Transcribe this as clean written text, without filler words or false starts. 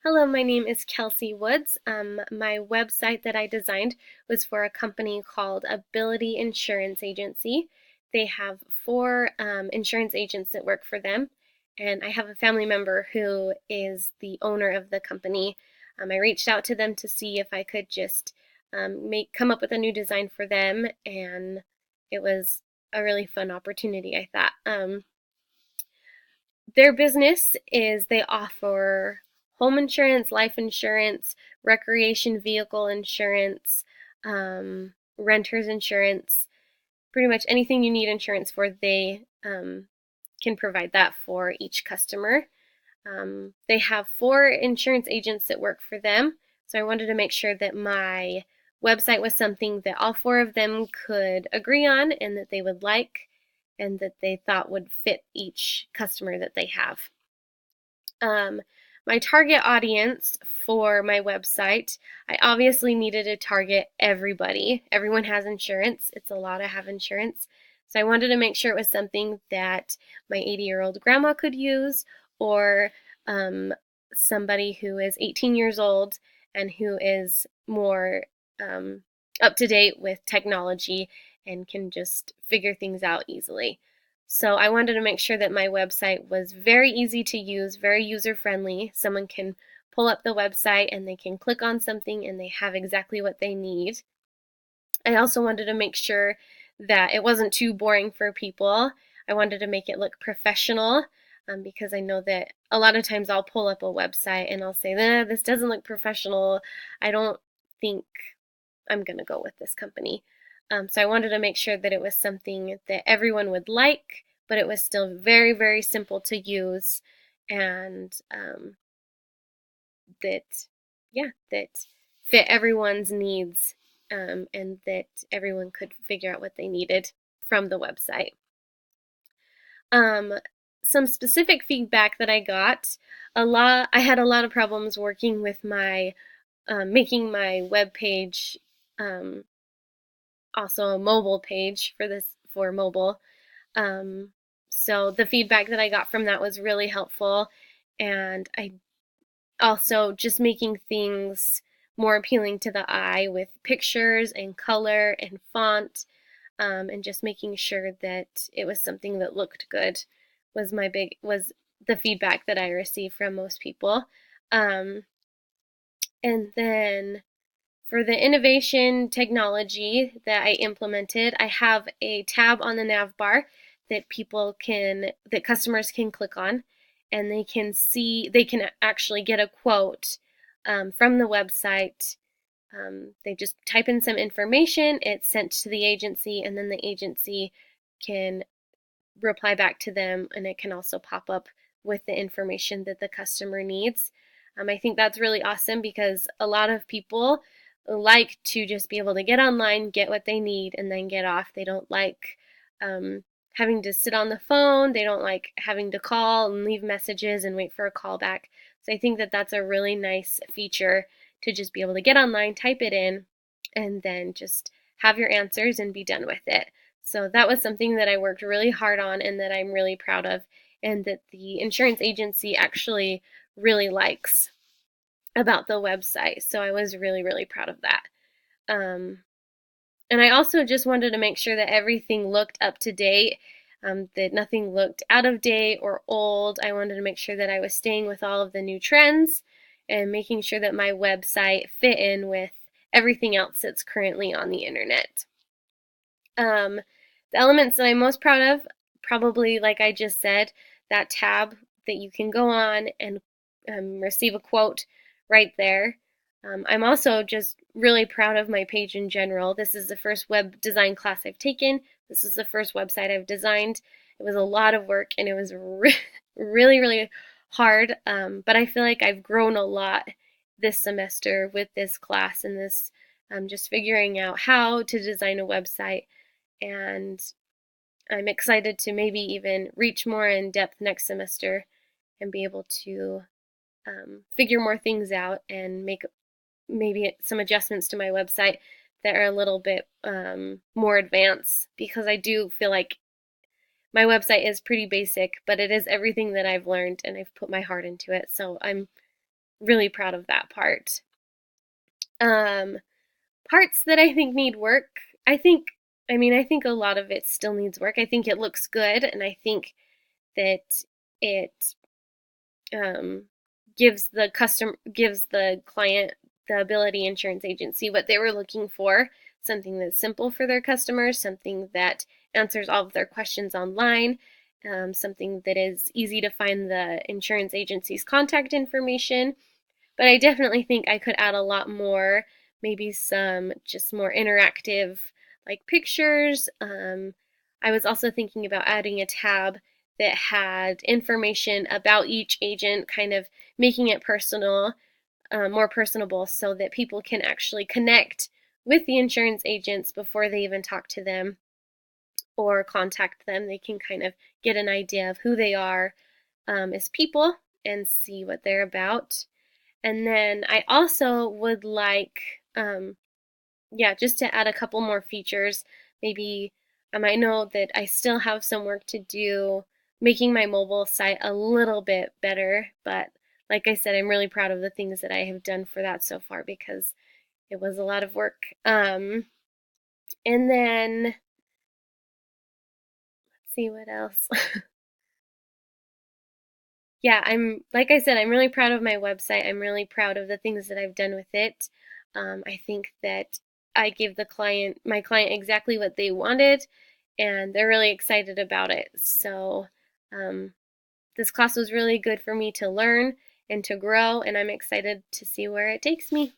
Hello, my name is Kelsey Woods. My website that I designed was for a company called Ability Insurance Agency. They have four insurance agents that work for them, and I have a family member who is the owner of the company. I reached out to them to see if I could just come up with a new design for them, and it was a really fun opportunity, I thought. Their business is they offer home insurance, life insurance, recreation vehicle insurance, renter's insurance, pretty much anything you need insurance for, they can provide that for each customer. They have four insurance agents that work for them, so I wanted to make sure that my website was something that all four of them could agree on and that they would like and that they thought would fit each customer that they have. Um, my target audience for my website, I obviously needed to target everybody. Everyone has insurance. It's a lot to have insurance. So I wanted to make sure it was something that my 80-year-old grandma could use, or somebody who is 18 years old and who is more up to date with technology and can just figure things out easily. So I wanted to make sure that my website was very easy to use, very user friendly. Someone can pull up the website and they can click on something and they have exactly what they need. I also wanted to make sure that it wasn't too boring for people. I wanted to make it look professional, because I know that a lot of times I'll pull up a website and I'll say, this doesn't look professional. I don't think I'm going to go with this company. So I wanted to make sure that it was something that everyone would like, but it was still very, very simple to use, and that, yeah, that fit everyone's needs, and that everyone could figure out what they needed from the website. Um, some specific feedback that I got, I had a lot of problems working with my making my web page, also a mobile page for mobile. Um, so the feedback that I got from that was really helpful, and I also just making things more appealing to the eye with pictures and color and font, and just making sure that it was something that looked good was the feedback that I received from most people. Um, and then for the innovation technology that I implemented, I have a tab on the nav bar that customers can click on, and they can actually get a quote from the website. They just type in some information, it's sent to the agency, and then the agency can reply back to them, and it can also pop up with the information that the customer needs. I think that's really awesome because a lot of people like to just be able to get online, get what they need, and then get off. They don't like having to sit on the phone. They don't like having to call and leave messages and wait for a call back. So I think that that's a really nice feature to just be able to get online, type it in, and then just have your answers and be done with it. So that was something that I worked really hard on and that I'm really proud of, and that the insurance agency actually really likes about the website. So I was really, really proud of that. Um, and I also just wanted to make sure that everything looked up to date, that nothing looked out of date or old. I wanted to make sure that I was staying with all of the new trends and making sure that my website fit in with everything else that's currently on the internet. Um, the elements that I'm most proud of, probably like I just said, that tab that you can go on and receive a quote right there. I'm also just really proud of my page in general. This is the first web design class I've taken. This is the first website I've designed. It was a lot of work and it was really, really hard, but I feel like I've grown a lot this semester with this class and this, just figuring out how to design a website, and I'm excited to maybe even reach more in depth next semester and be able to figure more things out and make maybe some adjustments to my website that are a little bit more advanced, because I do feel like my website is pretty basic, but it is everything that I've learned and I've put my heart into it. So I'm really proud of that part. Um, Parts that I think need work, I think a lot of it still needs work. I think it looks good, and I think that it um, gives the client, the Ability Insurance Agency, what they were looking for, something that's simple for their customers, something that answers all of their questions online, something that is easy to find the insurance agency's contact information. But I definitely think I could add a lot more, maybe some just more interactive, like pictures. I was also thinking about adding a tab that had information about each agent, kind of making it personal, more personable, so that people can actually connect with the insurance agents before they even talk to them or contact them. They can kind of get an idea of who they are as people and see what they're about. And then I also would like, just to add a couple more features. Maybe I know that I still have some work to do making my mobile site a little bit better, but like I said, I'm really proud of the things that I have done for that so far because it was a lot of work. And then let's see what else. Yeah, like I said, I'm really proud of my website. I'm really proud of the things that I've done with it. I think that I gave my client exactly what they wanted, and they're really excited about it. So, um, this class was really good for me to learn and to grow, and I'm excited to see where it takes me.